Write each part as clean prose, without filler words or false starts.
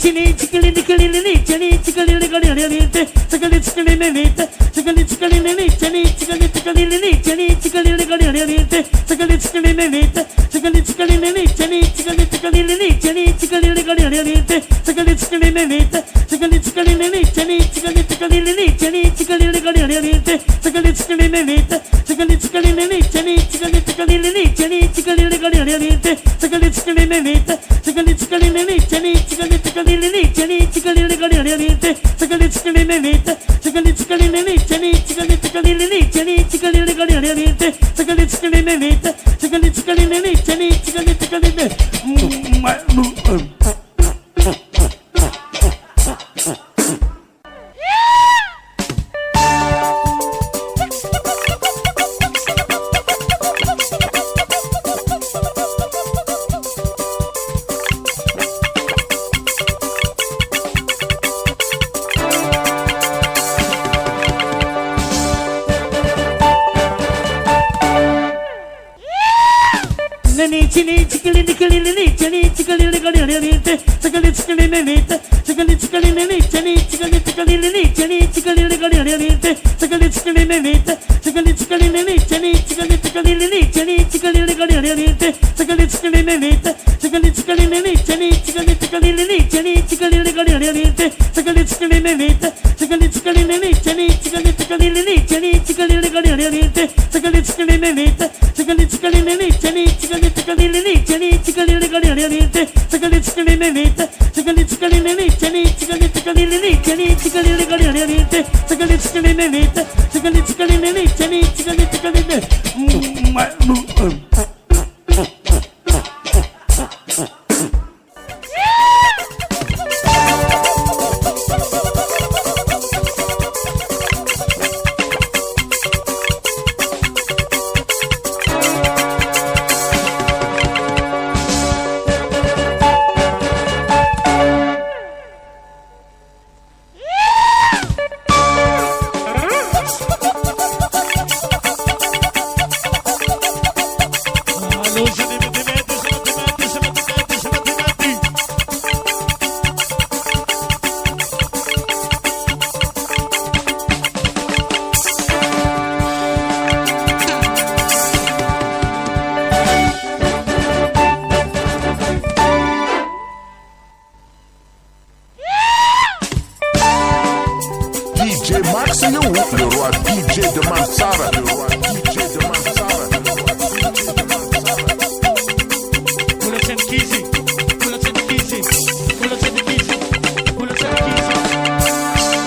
chini chikali nikali ni chani chikali nikali ni te chikali chikali ni te chikali chikali ni chani chikali chikali ni chani chikali nikali ni te chikali chikali ni te chikali chikali ni chani chikali chikali ni chani chikali nikali ni te chikali chikali ni te chikali chikali ni chani chikali chikali ni chani chikali nikali ni te chikali chikali ni te chikali chikali ni chani chikali chikali ni chani chikali nikali ni te chikali chikali ni te chikali chikali ni chani chikali chikali ni chani chikali nikali ni te chikali chikali ni te chikali chikali ni chani chikali chikali ni chani chikali nikali ni te chikali chikali ni te chikali chikali ni chani chikali chikali ni chini chikali nikali ni chani chikali nikali ni te chikali chikali ni te chikali chikali ni chani chikali chikali ni chani chikali nikali ni te chikali chikali ni te chikali chikali ni chani chikali chikali ni chani chikali nikali ni te chikali chikali ni te chikali chikali ni chani chikali chikali ni chani chikali nikali ni te chikali chikali ni te chikali chikali ni chani chikali chikali ni chani chikali nikali ni te chikali chikali ni te chikali chikali ni chani chikali chikali ni chani chikali nikali ni te chikali chikali ni te chikali chikali ni chani chikali chikali ni chani chikali nikali ni te chikali chikali ni te chikali chikali ni chani chikali chikali ni Le roi DJ de Mansara, le roi DJ de Mansara. Pull up 10 Kizzy, pull up 10 Kizzy, pull up 10 Kizzy, pull up 10 Kizzy.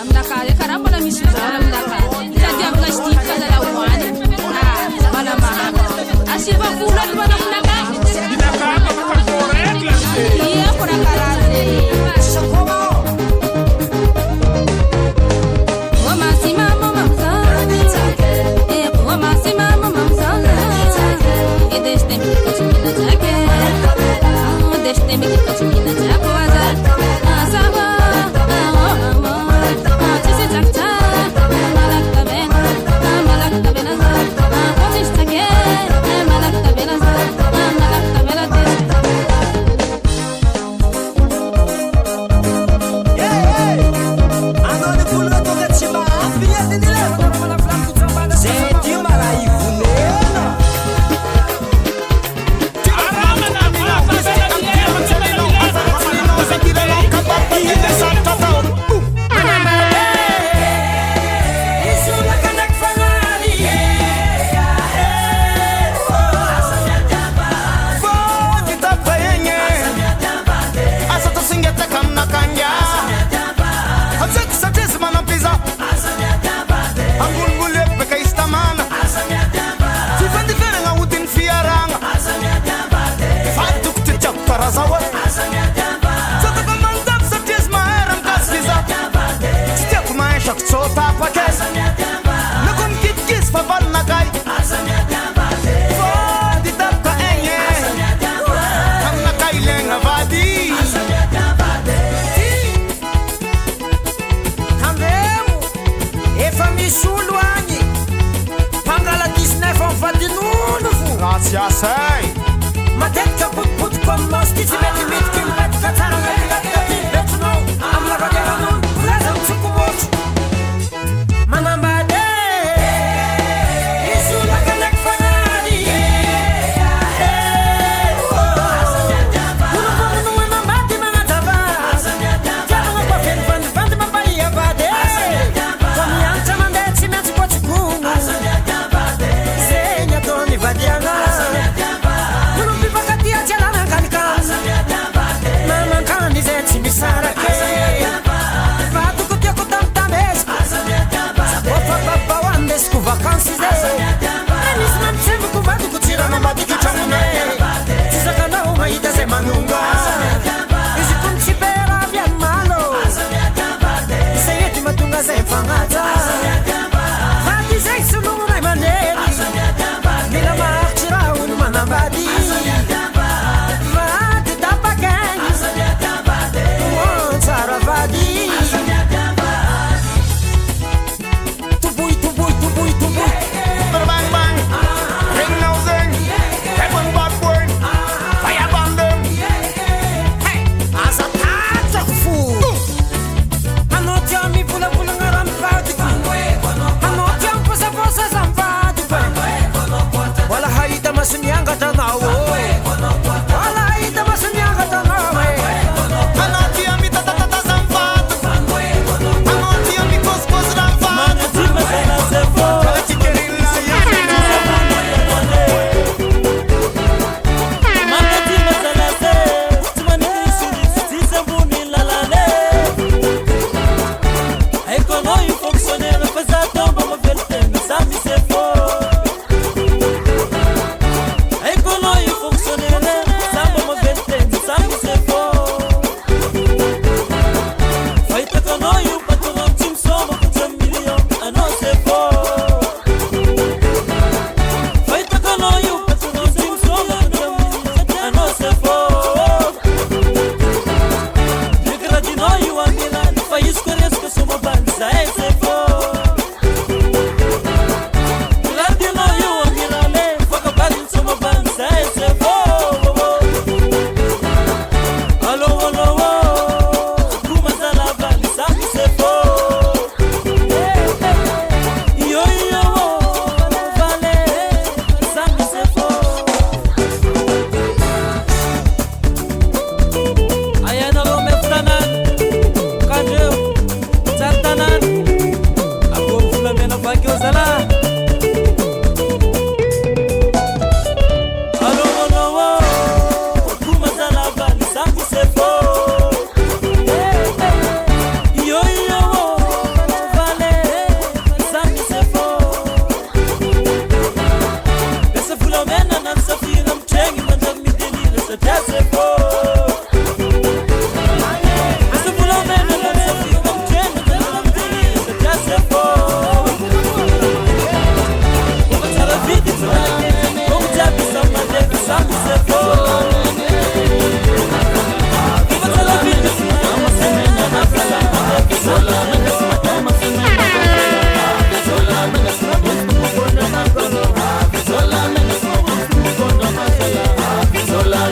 Amdaka karamba na mishu amdaka tadi amdaka stika za lawani malam ashirba kula bana mnaka Ya sai. Matetika put comme mosti ti metti mit met katana gati betno amla gadano lazam tsukubot manambade isu la kanak fanadi no manambade manataba jama pa fen fan mabaya bade komi anta mande ti metti potiku senya toni vadiana vacances eles não sempre cubado que tira na mata que tchau né se saca não aí da semana esse ponte pera via malo sei de matunga sem fangata vai dizer isso não vai maneira me la marchira um manabadi vai te dar pra quem oh saravadi Masunyanga tanawo wala ita masunyanga tanawe anati ami tata zamfatu anati ami koskos zamfatu mana tima sana sefo chikerilla ya mana tima sana se tumani sudi sezebuni lalale ai kono il fonctionnaire faisait tomber ma verte ça mi sefo Zola,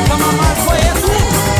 Kama mal foi tu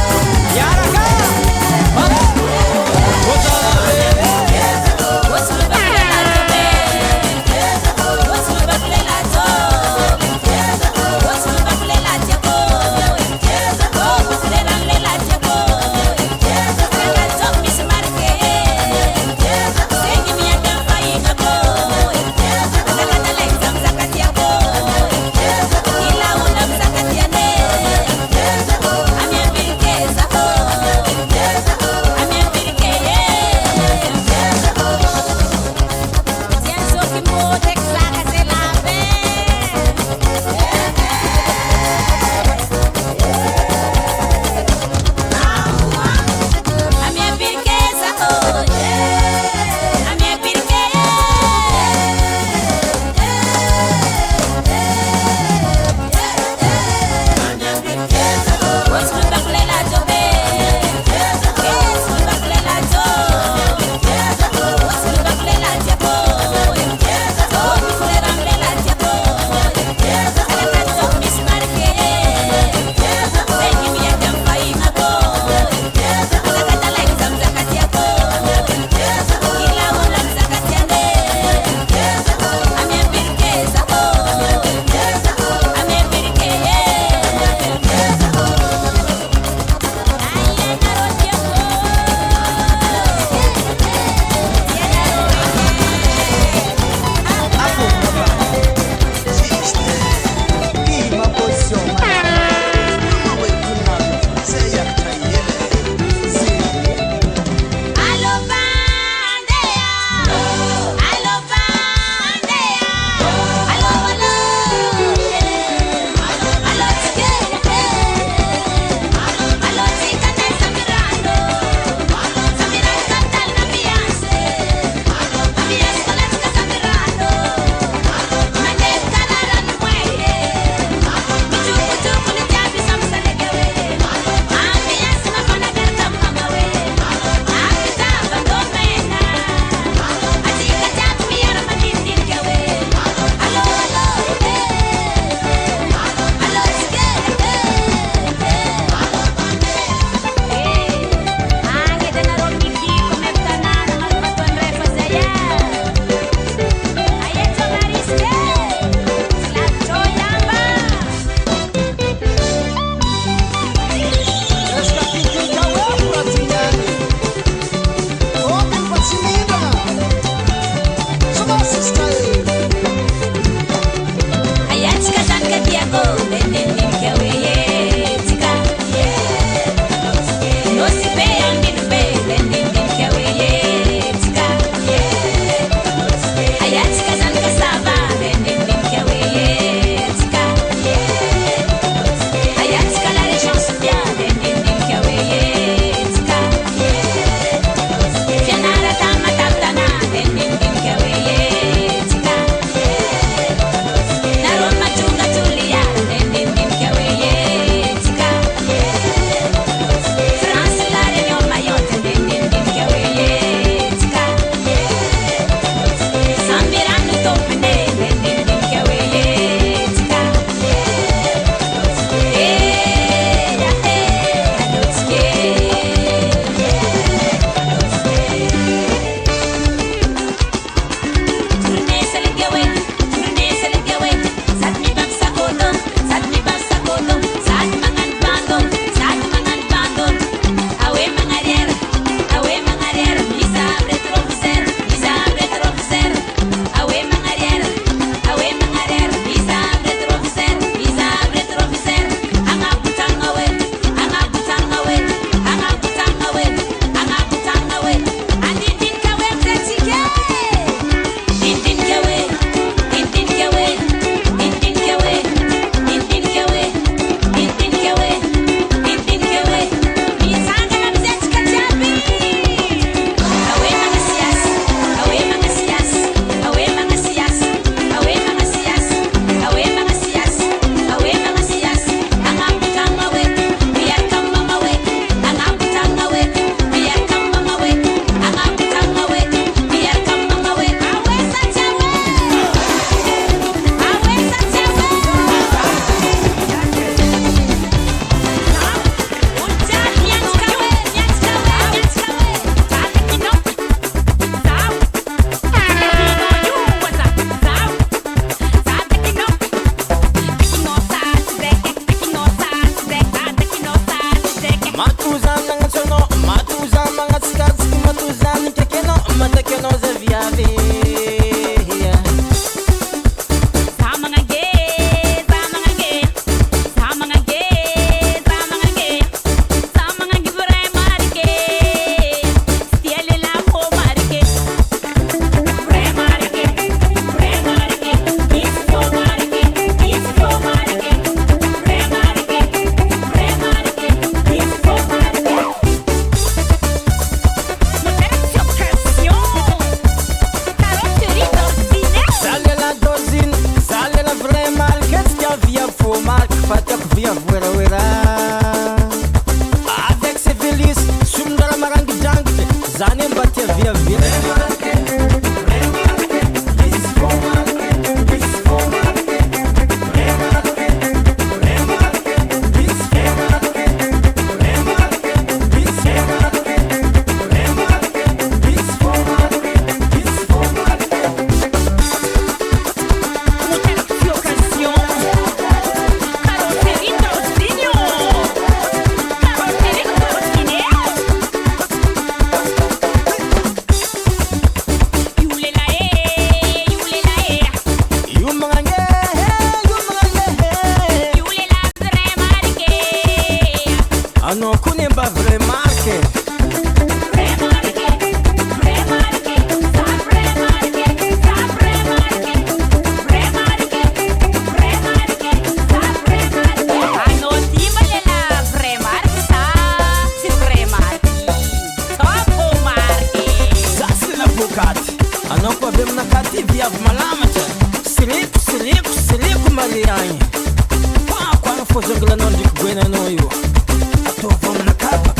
matuzan nangatsono matuzan mangatsikatsi matuzan kekeno matakeno za viave avec ses vélis, sumdara marangi jangte, zane mbatia via via. No kunemba vremarke Anoko bem na kati via malamata siliku marianyi kwa fozo ngla nordi kwena noyo to vamos na capa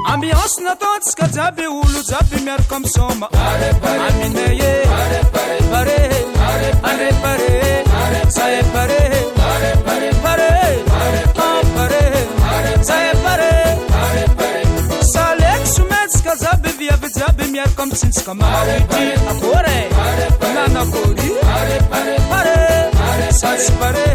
Ambiance na tots ka zabi ulu zabi mer kom soma amine ye pare sae pare sae pare salek sumets ka zabi via zabi mer kom sins kamari akore nana kori pare sae pare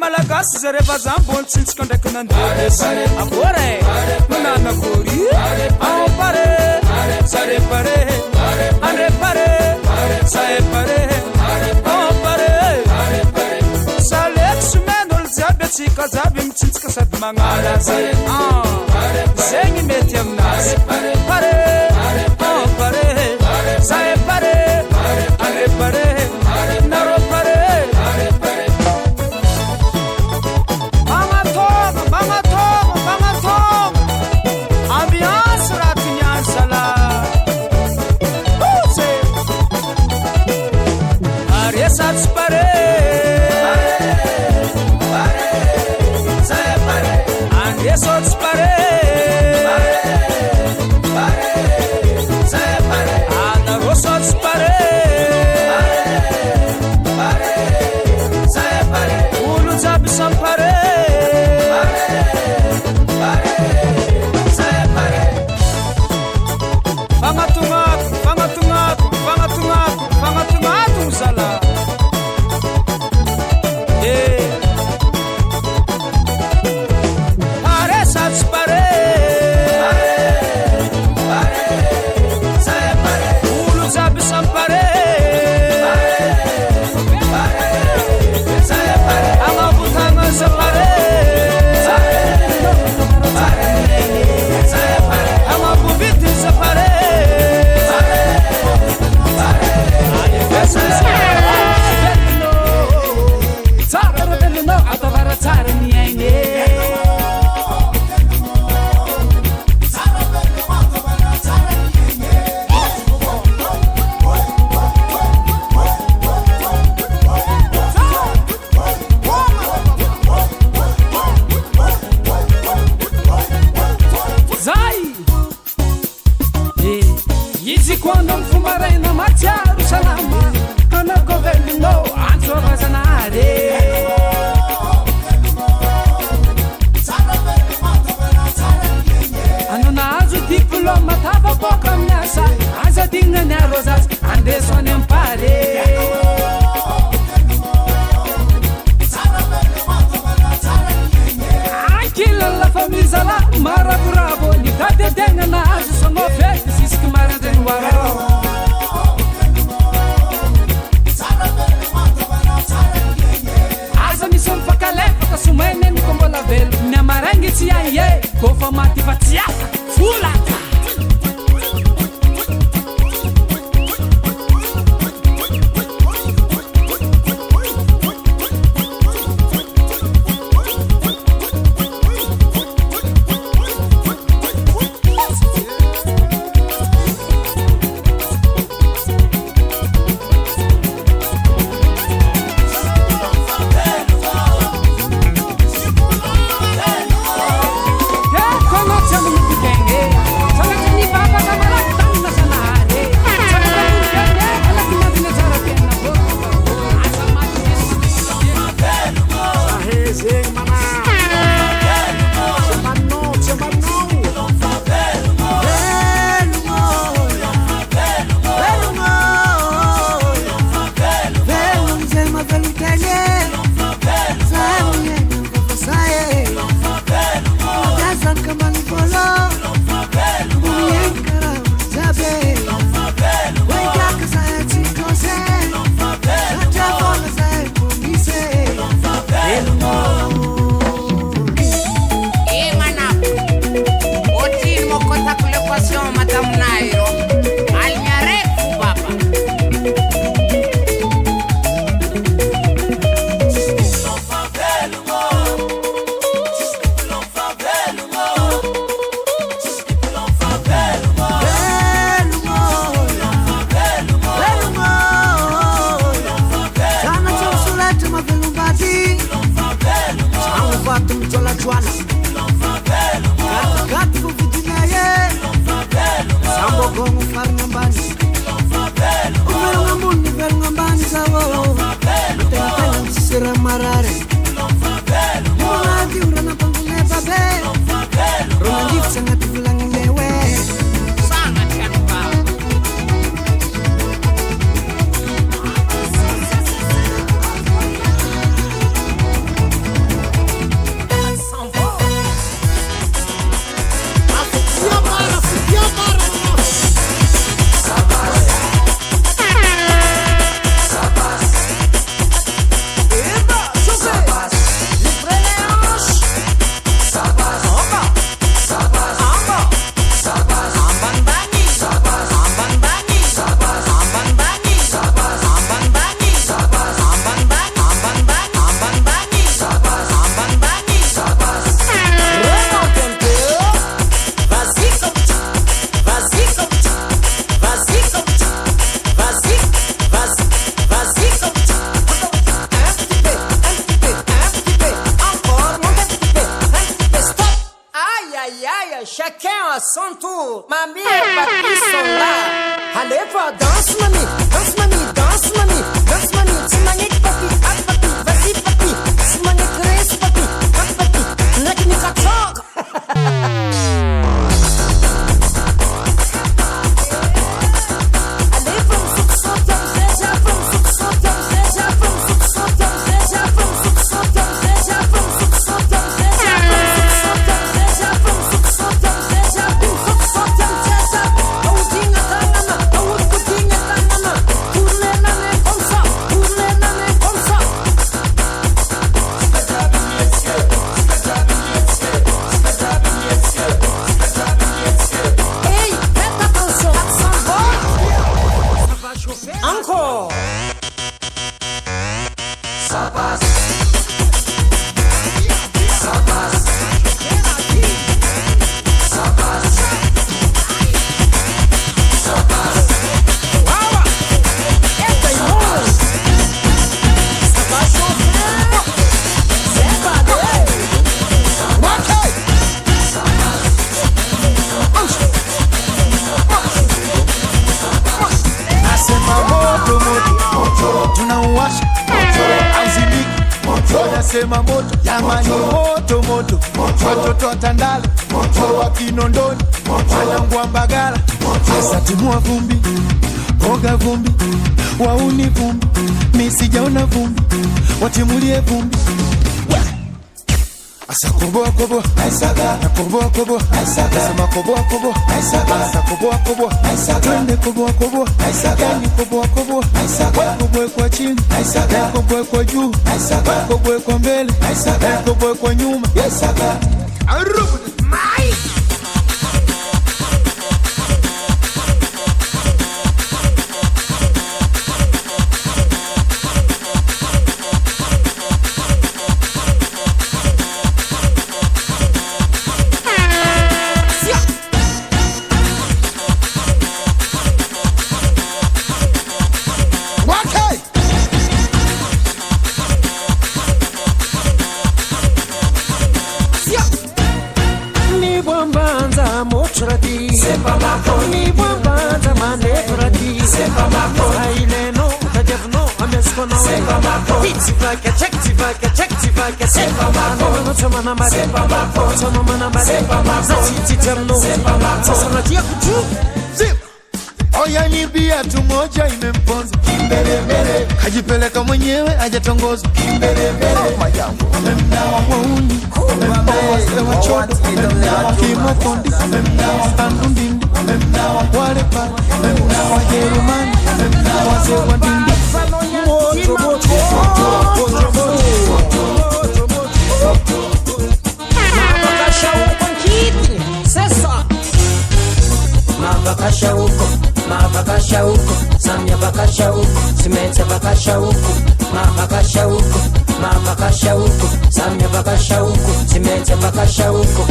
Malagas zare bazam bon sins konda kunan pare agora nana kori ao pare sare pare ane pare sae pare ao pare salek sumen ol zabe chika zabim sins ka sad mangala zare zengi metiam nas pare ao pare sae pare ane pare naro pare Pare mizala marabravo ni kade denga na sono fete sisk maranden waro asa mi son fakale fakasumene ni kombola vel ni amarangi tia ye ko famati fatia fulata Sema moto, jamani moto moto, watoto wa Tandale, moto wa Kinondoni, wanangu wa Mbagala, sasa timua vumbi, oga vumbi, wauni vumbi, mimi sijaona vumbi, watimulie vumbi. asa koboa koboa aisaga koboa koboa aisaga sema koboa koboa aisaga asa koboa koboa aisaga twende koboa koboa aisaga ni koboa koboa aisaga koboa kwa chini aisaga koboa kwa juu aisaga koboa kwa mbele aisaga koboa kwa nyuma aisaga arubu mai Oya ni bia tu moja imemponza kimbelembele, kajipeleka mwenyewe hajatongoza kimbelembele, mayangu memnawa wauni memnawa wachodo memnawa kimokondi memnawa standundindi memnawa walepa memnawa Jerumani memnawa sewa ndindi moto moto moto moto mavakasha huko samya vakasha huko simete vakasha huko mavakasha huko mavakasha huko samya vakasha huko simete vakasha huko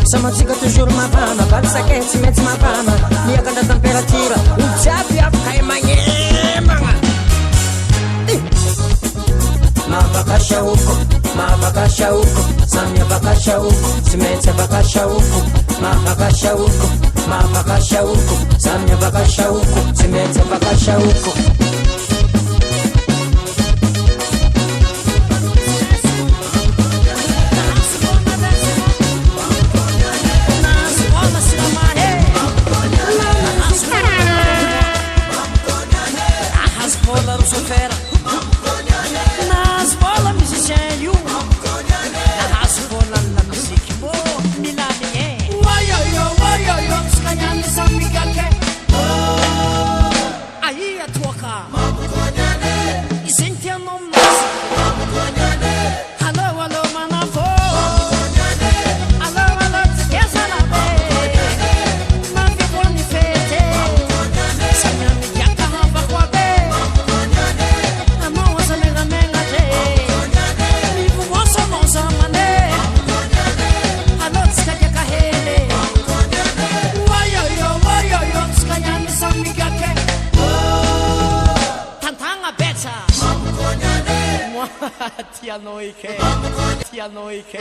Samatika toujours ma fama, passa che si mette ma fama, mia canta temperatura, un ciapi a fai manga. Ma vakasha huko, samya vakasha huko, si mette vakasha huko, ma vakasha huko, samya vakasha huko, si mette vakasha huko. Tia noike.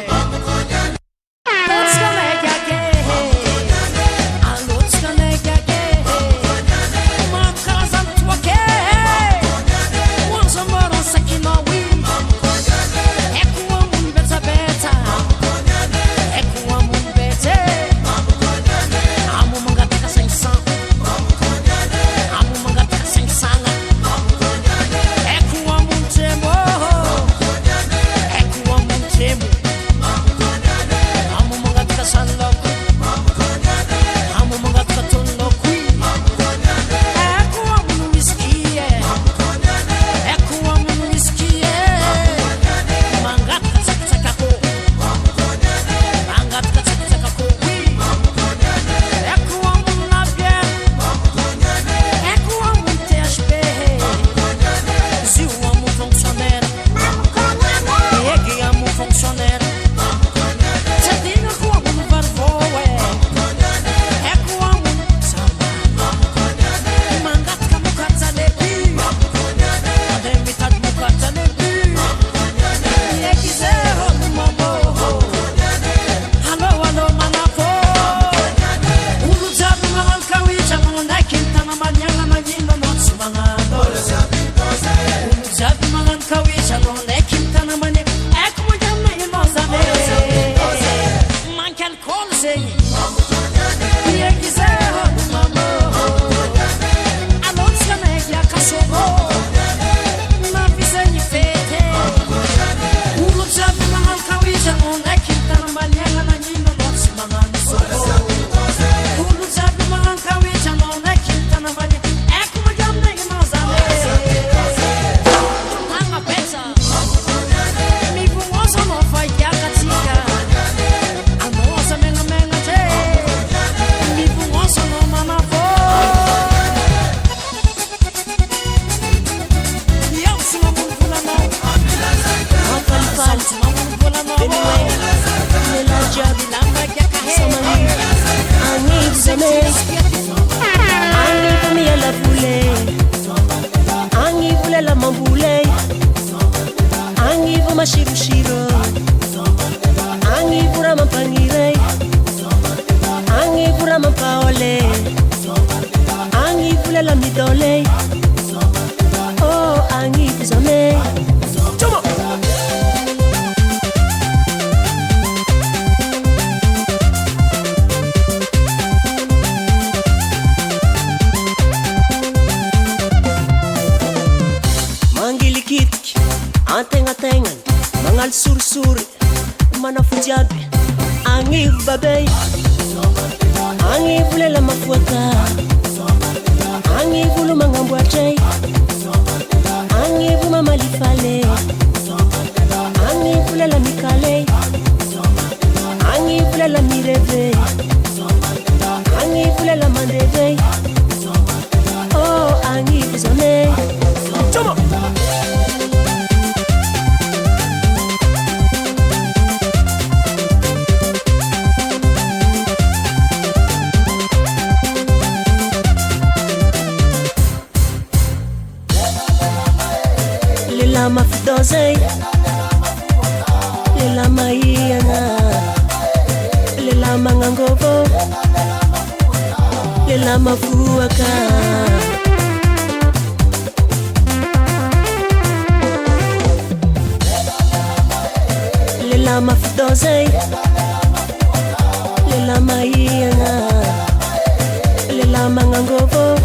Sun zame Angivu miela vule Angivu lela mambule Angivu mashirushiro Angivu ramampangire Angivu ramampaole Angivu lela midole Oh angivu zame Chuma Mangilikitik Antenga-tengan Mangal sur-suri Manafunzi aby Angivu babay Angivu lela mafuaka Angivu lumangamboatray Angivu mamalifale Angivu lela mikale Angivu lela mireve Angivu lela mandeve Oh angivu zame Chuma Lela mafidozei Lela maiana Lela mangangovo Lela mafuaka Lela mafidozei Lela maiana Lela mangangovo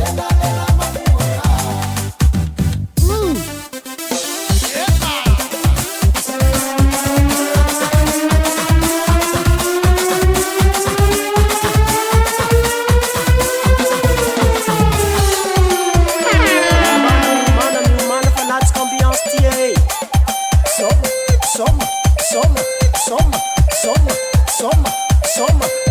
Soma